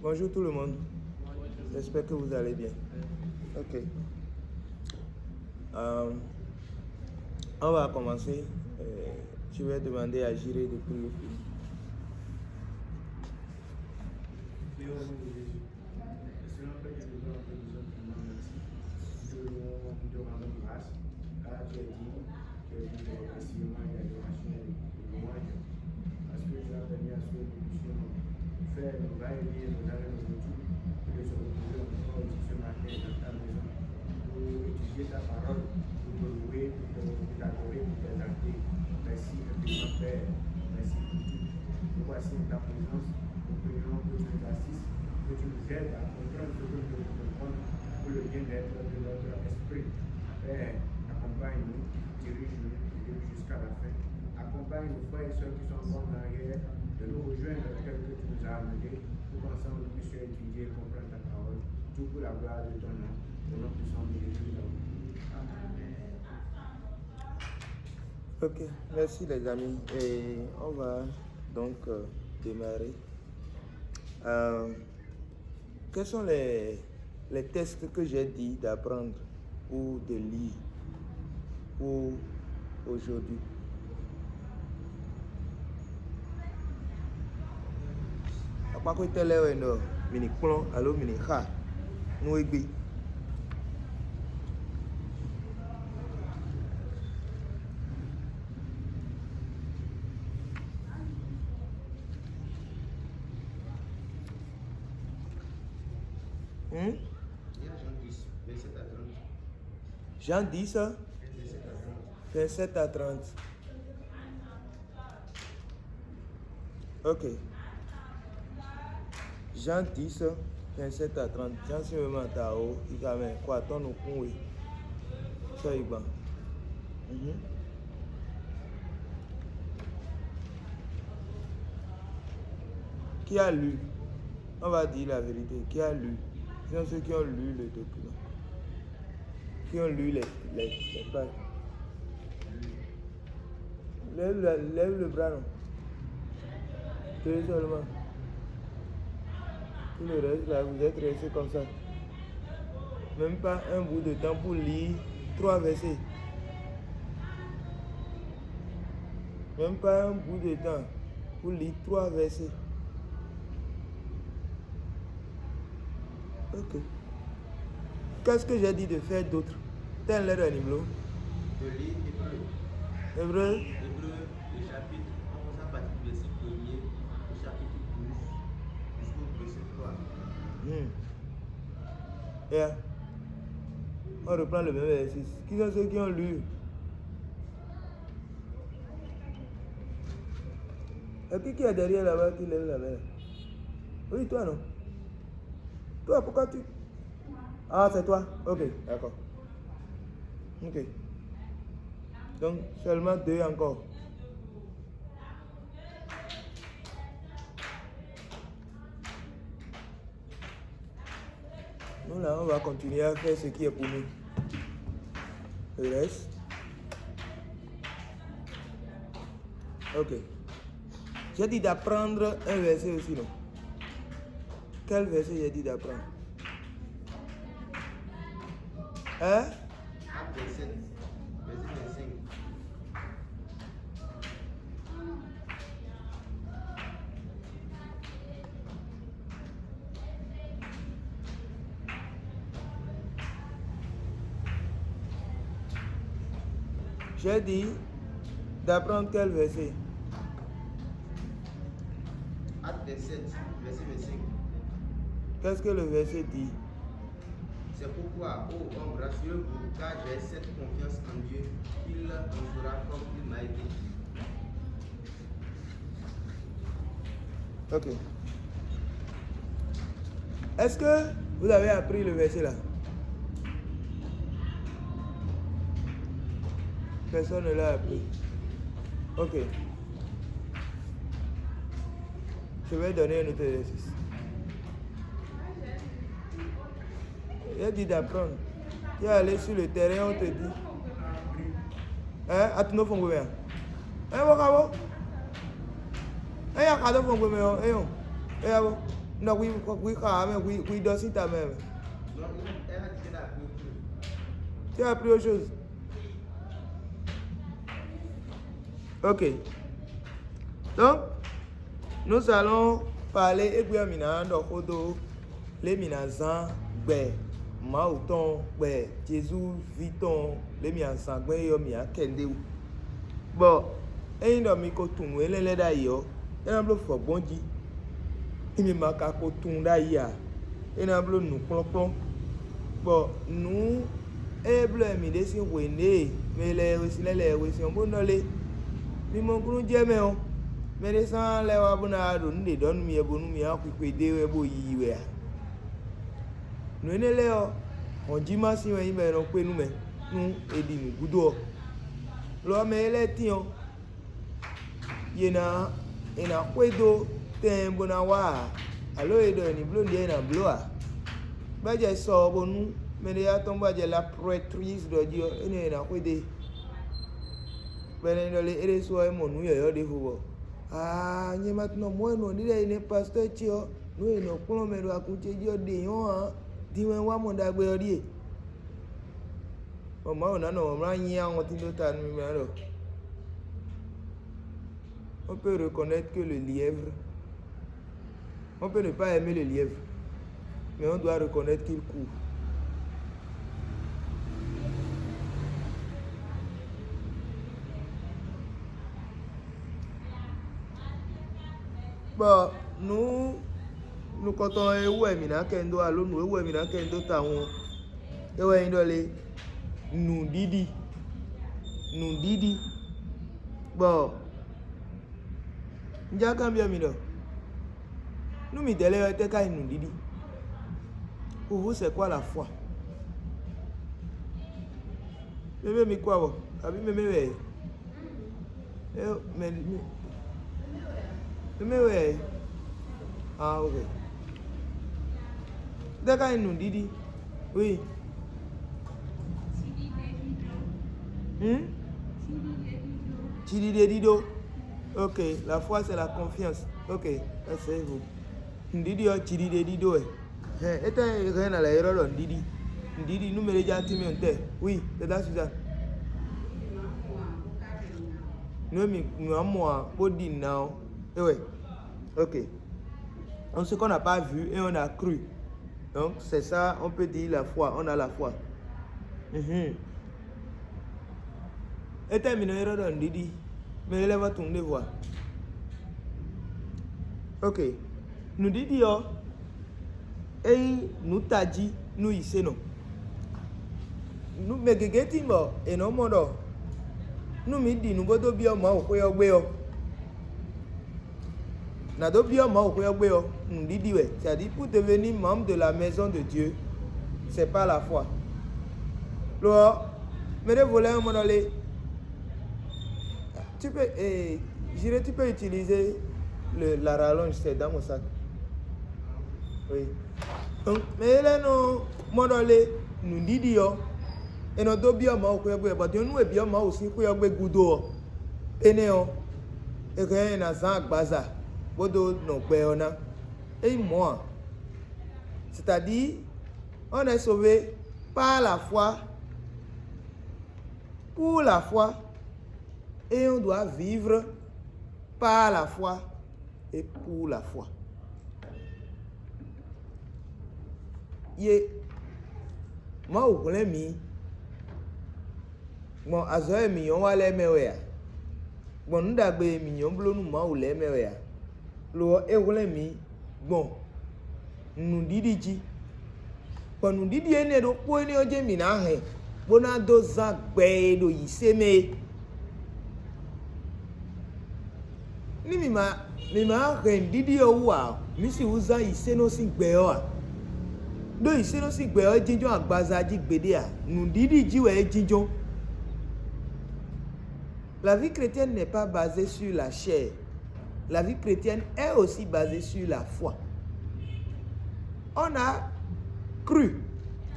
Bonjour tout le monde. J'espère que vous allez bien. Ok. On va commencer. Je vais demander à Jiré de prendre le film. Ta parole, pour te louer, pour t'adorer, pour t'exalter. Merci infiniment Père, merci pour tout. Nous voici en ta présence, nous prions que tu nous assistes, que tu nous aides à comprendre ce que nous devons comprendre pour le bien-être de notre esprit. Père, accompagne-nous, dirige-nous jusqu'à la fin. Accompagne nos frères et sœurs qui sont encore en arrière, de nous rejoindre tel que tu nous as amenés, pour qu'ensemble nous puissions étudier et comprendre ta parole, tout pour la gloire de ton nom. Au nom puissant de Jésus, Ok, merci les amis. Et on va donc démarrer. Quels sont les textes que j'ai dit d'apprendre ou de lire pour aujourd'hui? Apa ko tele we no mini kplon alo mini xa nu egbe. Jean 10, verset à 30. Ok. Jean 10, 27 à 30. Jean si me tao, il a mis quoi ton au coin. Ça y est. Qui a lu? On va dire la vérité. Qui a lu? Ce sont ceux qui ont lu le document. Qui ont lu les pages. Lève le bras, non? Deux seulement. Tout le reste, là, vous êtes restés comme ça. Même pas un bout de temps pour lire 3 versets. Même pas un bout de temps pour lire 3 versets. Ok. Qu'est-ce que j'ai dit de faire d'autre? Tel l'air animal. De lire Hébreu. Hébreu. Hébreu, le chapitre 11 à partir du verset 1er, le chapitre 12 jusqu'au verset 3. Yeah. On reprend le même verset. Qui sont ceux qui ont lu? Et qui est derrière là-bas qui lève la main? Oui, toi non? Toi, pourquoi tu... Ah, c'est toi? Ok, d'accord. Ok. Donc, seulement 2 encore. Nous, là, on va continuer à faire ce qui est pour nous. Le reste. Ok. J'ai dit d'apprendre un verset aussi, non? Quel verset j'ai dit d'apprendre? Hein? Acte 27, verset 25. J'ai dit d'apprendre quel verset? Acte 27, verset 25. Qu'est-ce que le verset dit? C'est pourquoi, ô homme, rassurez-vous, car j'ai cette confiance en Dieu, qu'il en fera comme il m'a été dit. Ok. Est-ce que vous avez appris le verset là? Personne ne l'a appris. Ok. Je vais donner un autre exercice. Il a dit d'apprendre. Tu es allé sur le terrain, on te dit. Hein? Atino fongo bien. Hein, bon, cabo? Hein, y'a cadeau fongo bien. Hein, bon. Non, oui, quand même, oui, dans si ta même. Non, elle a dit qu'elle a appris autre chose. Tu as appris autre chose? Ok. Donc, nous allons parler et puis amina d'okodo les minazan gbe mauton gbe Jésus viton les minazan gbe yo mi akende u. Bon, eyin do mi ko tun elele da yo. Ena blo fogbonji. Imi maka ko tun da ya. Ena blo nu plonplon. Bon, nous e blo mi de si wene me le resi on bonole. Mi mo gunu je me o. Mene san le wa bona do nde don mi e bonu mi akwipe de we bo yiwe a. Nu ene le o onji ma si wen ibe ro pe nu me nu edi mi gudo. Lo me le ti o. Yena ina kwedo tem bona wa. Alo edo ni blo ndi na blo a. Ba je so bonu mene ya ton ba je la prêtrise de Dieu ene na kwede. Bene no le ere so e monu yo de fubo. Ah, nye maintenant moi non dire il est pasteur tio nous no plomb me do akunche dio de yon di wen wa mo dagbe ori e mama ona no mra yin awon tin do ta mi me ro. On peut reconnaître que le lièvre, on peut ne pas aimer le lièvre, mais on doit reconnaître qu'il court. Bon, nous quand on est où emina kendo alo nous où emina kendo tawon ewe indole nous didi bon nja cambia mi do nous mi tele te ka nous didi pour vous c'est quoi la foi? Bébé mi quoi bo abi meme we ah ok deka nous didi oui Chidi de dido. Ok, la foi c'est la confiance. Ok, c'est vous. Ndidi o chidi de dido ete rien à la erreur ndidi nous me déjà timé on terre. Oui, c'est là Suzanne. Nous moi body now. Eh ouais. Ok. Donc ce qu'on n'a pas vu et on a cru. Donc c'est ça, on peut dire la foi, on a la foi. Et terminé erreur ndidi. Mais elle va tourner voir. Ok. Nous disons, et nous t'a dit, nous ici non. Nous me gegetimbo et non modo. Nous me dit nous godo bien ma o kweo. Na do bien ma o kweo. Nous dit ouais, c'est-à-dire pour devenir membre de la maison de Dieu, c'est pas la foi. Alors, mais les voleurs m'ont donné. Tu peux, tu peux utiliser la rallonge, c'est dans mon sac. Oui. Donc, mais là, nous disons, et nous devons bien mal, mais nous bien mal aussi, nous avons goudou. Et nous, et que nous avons baza, bodo no péona. Et moi, c'est-à-dire, on est sauvé par la foi, pour la foi. Et on doit vivre par la foi et pour la foi. Moi, vous connaissez mi. Bon, azoe mi on va les mewe. Bon, nous d'abord mi on blou nous ma ou les mewe. Lo e wole mi. Bon, nous didiji. Bon, nous didi ene do po ene oje mi na he. Bona do za gbe do yiseme. Ni mi ma rendidi owa mi si uza iseno si gbeo a do iseno si gbeo jinjo agbaza ji gbede a nu didi jiwe jinjo. La vie chrétienne n'est pas basée sur la chair. La vie chrétienne est aussi basée sur la foi. On a cru,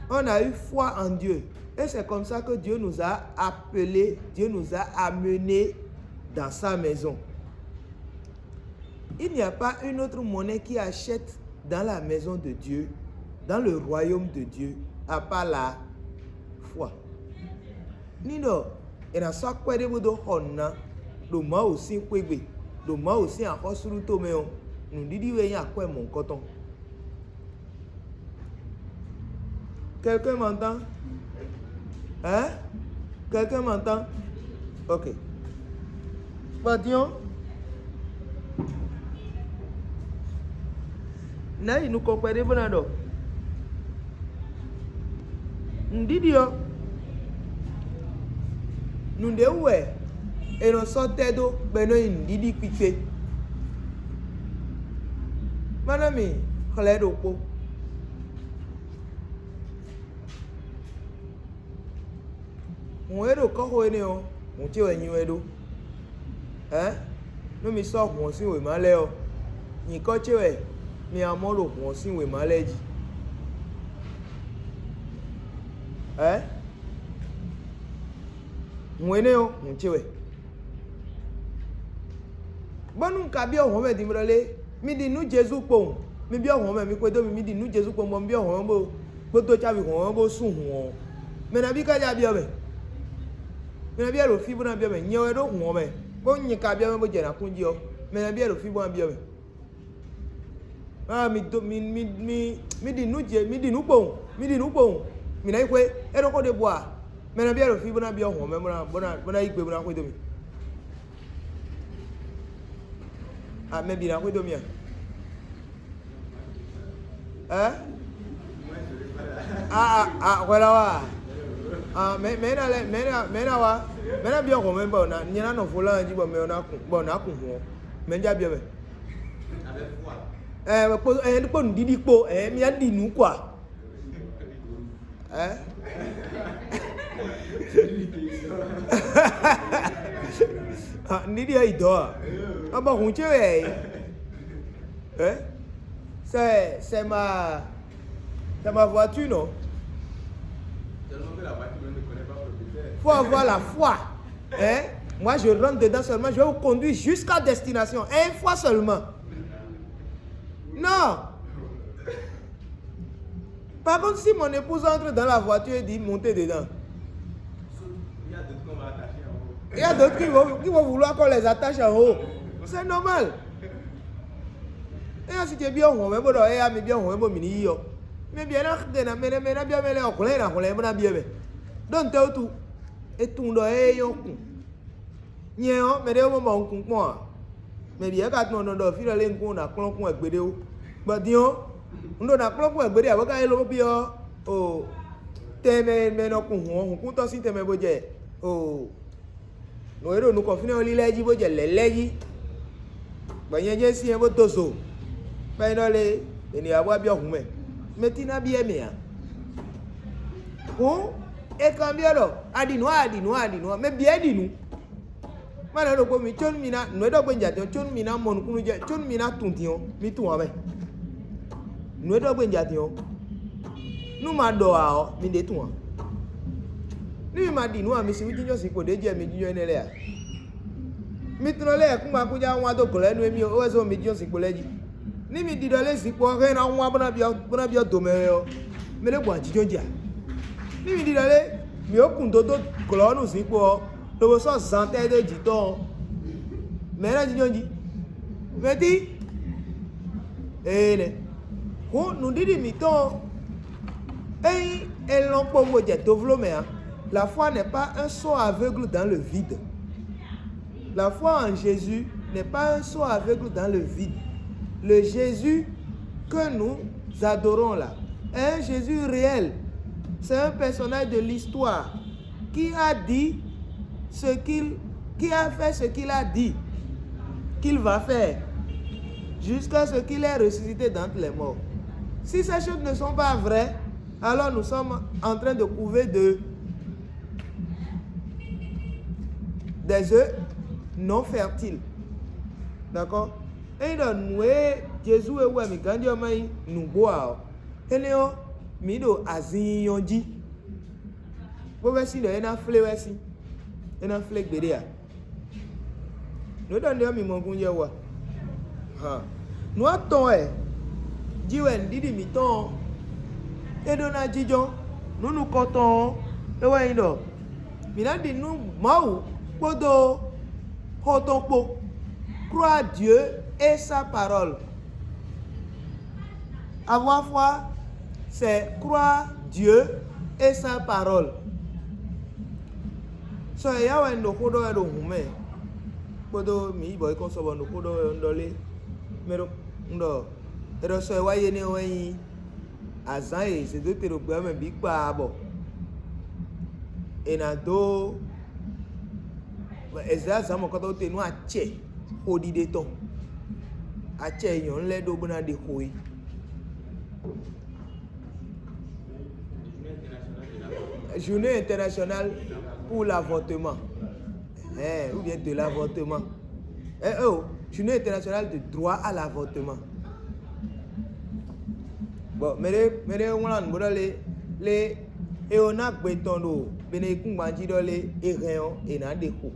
on a eu foi en Dieu et c'est comme ça que Dieu nous a appelés, Dieu nous a amenés dans sa maison. Il n'y a pas une autre monnaie qui achète dans la maison de Dieu, dans le royaume de Dieu, à part la foi. Nino, et dans ça, quoi de vous donner, le mot aussi, le mot aussi, en face sur le tomeo, nous disons, il y a quoi mon coton. Quelqu'un m'entend? Hein? Quelqu'un m'entend? Ok. Badion. Naï, nous comprenons bon. Ndidio. Nous devons et nous sortons d'eau, ben nous ndidi piqué. Madame, collègue au pot. On est au corps, on tire un numéro. Hein? Nous me sortons aussi au malheur. Ni coach, mais à mon lot, on signe au maladie. Hein? On est on tire. Bon, nous cabio, on va dire, mi dit nous Jésus pon. Mi bien on va mi quoi mi dit nous Jésus pon, mon bien on va. Boto chavi on va sous. Mais na bi ka ja bien. Mais bien le fibre na bien mais nyewe do ho me bo nyika bien bo je na kunji o mais bien le fibre na bien ah mi di nu je mi di nu pon mi na ikwe e do ko de boa mais bien le fibre na bien ho me bona ikpe bona ko do mi ah mais bien ko do mi voilà wa ah mais wa bien ko me ba na nyina no fola nji bo me na ku ho me nja bien me avec foi po ndidi po mi a di nu quoi ah ndidi ai do ah ba hu che c'est ma voiture non. Faut avoir la foi. Hein? Moi, je rentre dedans seulement. Je vais vous conduire jusqu'à destination. Une fois seulement. Non. Par contre, si mon épouse entre dans la voiture et dit montez dedans. Il y a d'autres qui vont vouloir qu'on les attache en haut. C'est normal. Et si tu es bien, on va bien, on va bien. Mais bien là, donc tout et tout le Nyo, mais de moment on comprend. Mais bien quand on doit faire les coups, on a clon avec vidéo. Bah disons, on doit clon avec vidéo. Avec un lobio, oh, t'aimes mais non on compte aussi t'aimes budget. Oh, nous héros nous confinons l'île budget les légis. Bah y a déjà si un peu tosso. Bah non les, il y a pas bien humé. Mais tu n'as bien mis. Oh, et quand bien là, adi-nous, mais bien dis-nous. Mana lo ko mi chon mina no do gbenja to chon mina mon kunu je chon mina tuntion mi tun ame no do gbenja tion nu ma do a o mi de tun ni ma di nu ami si wijinjo si ko de je mi jinjo ene le a mi tun le ku ma ku ja won do ko le nu mi o so mi jinjo si ko leji ni mi di do le si ko re na won bona bi o do me o me le gbo jinjo ja ni mi di do le mi o kun do ko lo nu si ko le so santé de jiton mais là dit mais dit ko nous dit miton elle n'ont pas mot de la foi n'est pas un saut aveugle dans le vide. La foi en Jésus n'est pas un saut aveugle dans le vide. Le Jésus que nous adorons là est un Jésus réel. C'est un personnage de l'histoire qui a dit qui a fait ce qu'il a dit qu'il va faire jusqu'à ce qu'il ait ressuscité d'entre les morts. Si ces choses ne sont pas vraies, alors nous sommes en train de couver des œufs non fertiles. D'accord? Et donc, nous, Jésus et moi, nous boire. Et nous, nous, aziyonji. Vous voyez si nous avons fait et un flèche de derrière. Nous donnons mi mon kunye wa. Ha. Nous attendons jiwen didi miton edona jijon nunu koton ewe indo minandi nu mau podo hoton po croire Dieu et sa parole. Avoir foi, c'est croire Dieu et sa parole. So yawe ndo kodo edo hume podo mi boy kon so ndo kodo ndole mero ndo edo so waye ni oyin azan se do tero gbe me bi pa abo enado eza zamo ko to tenu ache odide to ache yon le do bona de koi Journée internationale pour l'avortement. Ou bien de l'avortement. Journée internationale de droit à l'avortement. Bon, mais on a les et on a beton d'eau. Bénécou bandit dans les rayons et n'a des coups.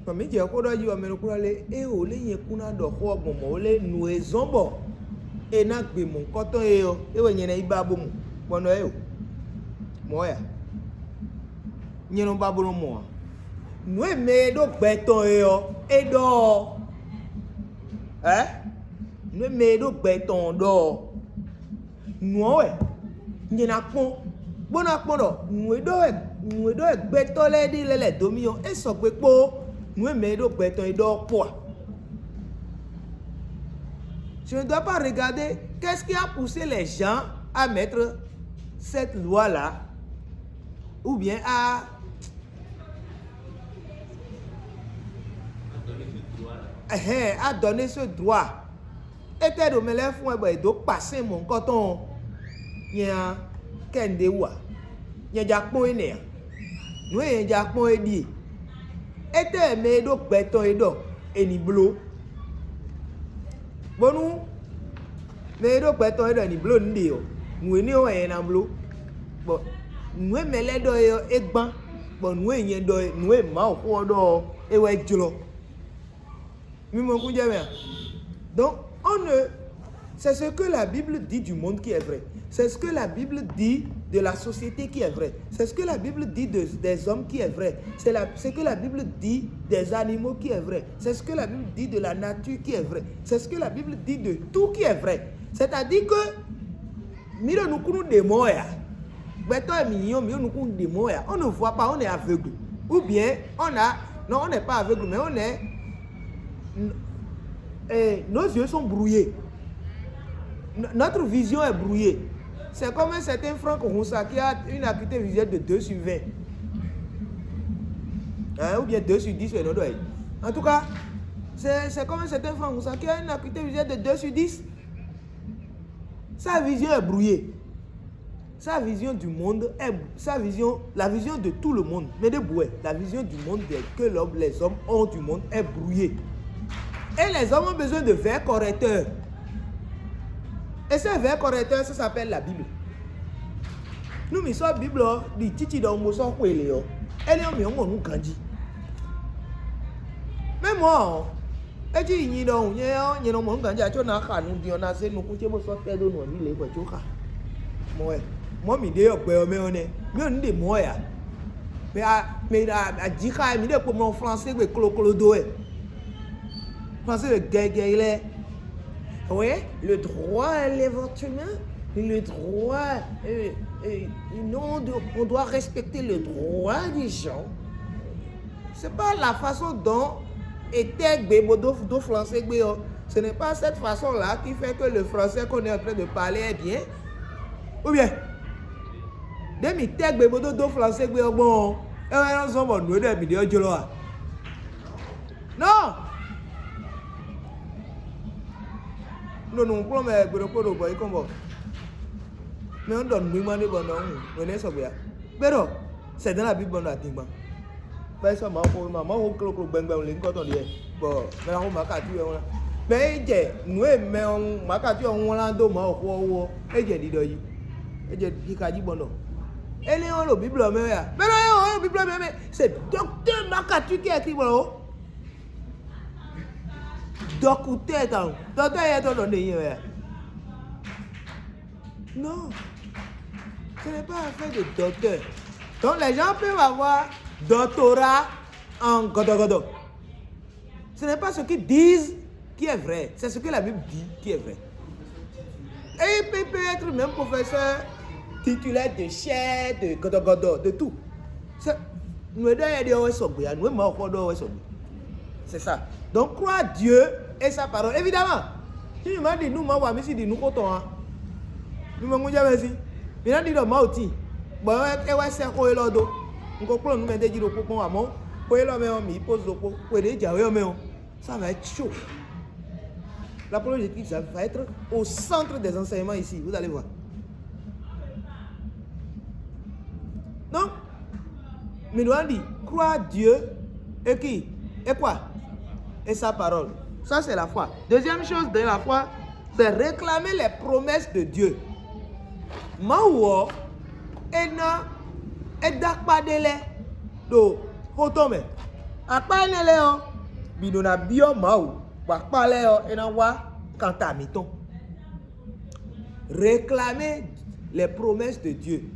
Comme il y a quoi d'y avoir les et on les y kuna de quoi bon les nous zombo et n'a que mon coton et on y a iba bon bon moya nyeno babolo mo no eme do gbeton edo no eme do gbeton do no nyena pon bona pon do no edo gbeton le di lele domi o e so pe po no eme do gbeton edo po. Je ne dois pas regarder qu'est-ce qui a poussé les gens à mettre cette loi là ou bien à donner ce droit. Et t'es de me lève fou et de passer mon coton. Y'a qu'un déwa. Y'a jacpon et néa. Nous y'a jacpon et dit. Et t'es me do béton et do. Et ni bleu. Bon nous. Me do béton et do ni bleu ni yo. Nous n'y a un bleu. Bon. Nous mêlés do egban bon nous yen do nous ma ko do e we julo mi mo ku jame donc on ne c'est ce que la Bible dit du monde qui est vrai, c'est ce que la Bible dit de la société qui est vrai, c'est ce que la Bible dit des hommes qui est vrai, c'est ce que la Bible dit des animaux qui est vrai, c'est ce que la Bible dit de la nature qui est vrai, c'est ce que la Bible dit de tout qui est vrai. C'est-à-dire que miro nous kunu de moya on ne voit pas, on est aveugle. Ou bien, on n'est pas aveugle, mais on est... nos yeux sont brouillés. Notre vision est brouillée. C'est comme un certain Franck Roussa qui a une acuité visuelle de 2 sur 20. Ou bien 2 sur 10. En tout cas, c'est comme un certain Franck Roussa qui a une acuité visuelle de 2 sur 10. Sa vision est brouillée. Sa vision du monde est la vision de tout le monde, mais de bouée, la vision du monde que les hommes ont du monde est brouillée. Et les hommes ont besoin de verres correcteurs. Et ces verres correcteurs, ça s'appelle la Bible. Nous, nous sommes Bible, nous titi dans le son quoi les elle est on nous grandit. Mais moi, et tu n'y donc, n'y non mon grandit, tu n'as pas nous dire on a c'est nous coucher mon soir faire de nous ni les voitures. Moi. Moi mi de ogbe me one mi o nde moya mais a dika mi de ko mo français gbe kolokolo do e français le gégé oui le droit à l'avortement le droit non on doit respecter le droit des gens. C'est pas la façon dont était gbe do français gbe ce n'est pas cette façon là qui fait que le français qu'on est en train de parler est bien ou bien demi teg be bodo do français gbe ogbon e ran so mo no de mi de ojo lo wa no pro me gbero podo boy kombo me on don mi mani bono un ne so bia pero c'est dans la Bible on a tingba ba so ma ho klo gbengbe le nko ton de bo me la ho ma ka tu e won me je nu e me on ma ka tu won la do ma wo e je dido yi e je dikaji bono. Et les gens, la Bible, mais la Bible, c'est docteur Makatu qui a écrit. Docteur, docteur est dans le nez. Non, ce n'est pas affaire de docteur. Donc les gens peuvent avoir doctorat en godo-godo. Ce n'est pas ce qu'ils disent qui est vrai, c'est ce que la Bible dit qui est vrai. Et il peut être même professeur titulaire de chair, de godo-godo, de tout. C'est ça. Donc crois Dieu et sa parole. Évidemment, si il m'a dit nous, moi, si dit nous, quand nous m'avons dit merci. Il a dit non, moi aussi. Bon, et ouais, c'est quoi l'autre? On comprend nous mettre du repos pour moi. Pour le mettre, il pose le repos. Pour les dire, ça va être chaud. La politique, ça va être au centre des enseignements ici. Vous allez voir. Non? Mais nous on dit, crois Dieu et qui? Et quoi? Et sa parole. Ça, c'est la foi. Deuxième chose de la foi, c'est réclamer les promesses de Dieu. Maouo, ena, edakpadele, do, hotome. Akpaneleo, bidona bio maou, wakpaleo, enawa, kantamiton. Réclamer les promesses de Dieu.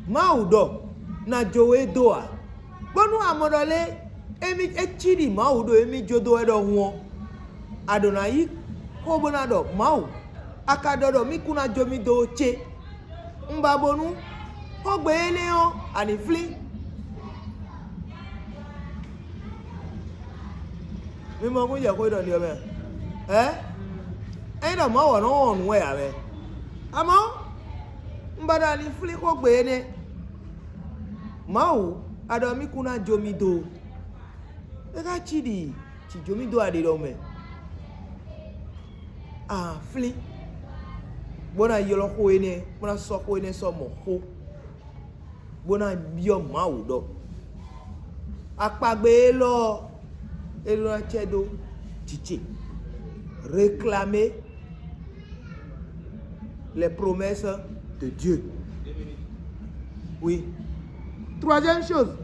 Maoudo, na jowe doa. Bonu amodole, emi echidi maoudo, emi jodo edo huon. Adonai, kobonado, mau. Akadodo, mikuna jomi do che. Mbabonu, ogbe eneo, anifli. Mimo kunja kwa ido ndiyo me. Endo mawa no onwe ya me. Amo, mbada anifli ogbe ene. Mau, adomi kuna jomi do. Eka chidi, chi jomi do adido me. Ah, fli. Bona yolo ko ene, bona so ko ene so mo ko. Bona bio mawu do. Akpagbe lo elo chedo chichi. Réclamer les promesses de Dieu. Oui. Troisième chose,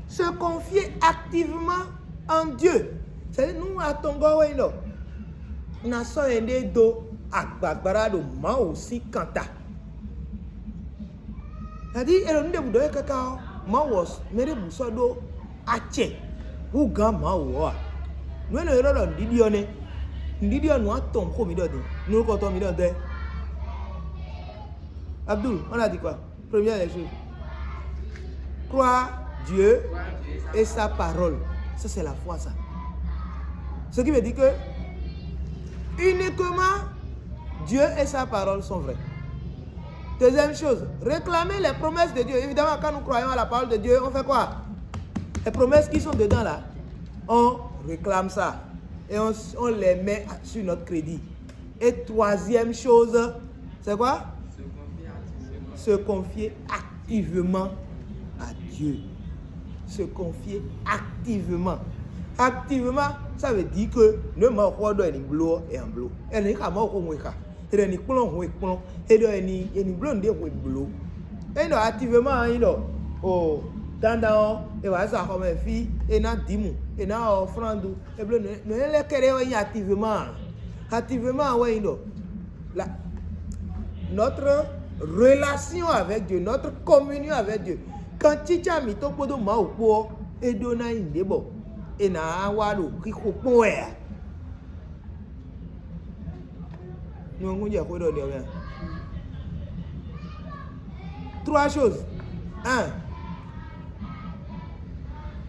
se confier activement en Dieu. C'est nous à Tongo Weno. Na so ende do agbagbara do ma aussi kanta. Adi elo nde budo kaka ma was mere buso do ache hu ga ma wo a. No no ero ndidio ne. Ndidio no aton ko mi do de. No ko to mi do de. Abdul, on a dit quoi? Première des choses. Croire Dieu et sa parole. Ça c'est la foi ça. Ce qui veut dire que uniquement Dieu et sa parole sont vrais. Deuxième chose, réclamer les promesses de Dieu. Évidemment, quand nous croyons à la parole de Dieu, on fait quoi? Les promesses qui sont dedans là, on réclame ça. Et on les met sur notre crédit. Et troisième chose, c'est quoi? Se confier activement à Dieu. Se confier activement. Activement, ça veut dire que ne m'a pas donné blow et un blow. Et ne m'a pas donné et ni plomb ou plomb et ni blonde ou blow. Et non activement il oh dans et va ça comme fille et na dimu et na offrande et blonde ne le querer activement. Activement ouais il la notre relation avec Dieu, notre communion avec Dieu. Quand tu as mis ton podo ma ou po et donna une debo. Et na walo qui coupe. Nous trois choses. 1.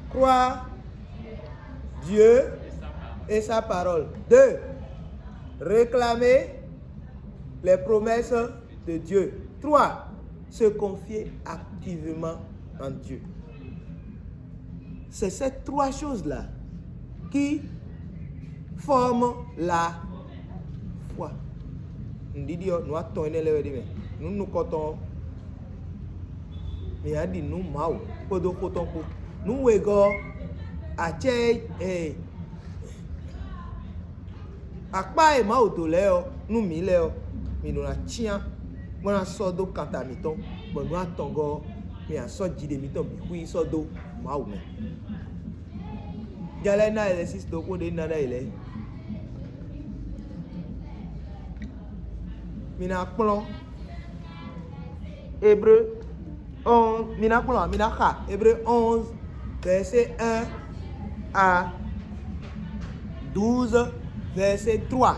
Croire Dieu et sa parole. 2. Réclamer les promesses de Dieu. 3. Se confier activement en Dieu. C'est ces trois choses-là qui forment la foi. Nous disons, nous attendons les gens. Nous comptons. Mais on dit nous mau. Podo comptons pour. Nous wego. Ache eh. Akpa e mau to leo. Nous mi leo. Mais nous la tient. Moi la sodo kantamiton. Bon nous attendons. Mais à sort de miton. Oui sodo mau mais. Jalena exercice de quoi de nada il est. Mina plomb. Hébreu 11, mina plomb, mina kha. Hébreu 11, verset 1 à 12, verset 3.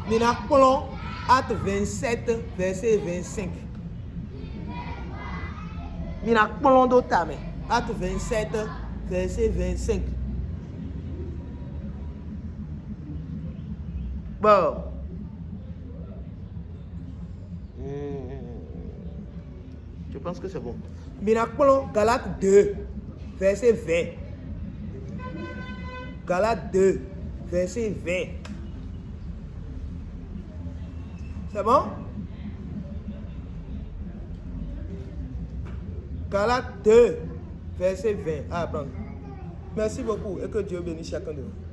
Mina plomb, acte 27, verset 25. Mina plomb d'otame, acte 27, verset 25. Bon. Je pense que c'est bon. Minakpolon, Galates 2, verset 20. Galates 2, verset 20. C'est bon? Galates 2, verset 20. Ah, prends. Merci beaucoup et que Dieu bénisse chacun de vous.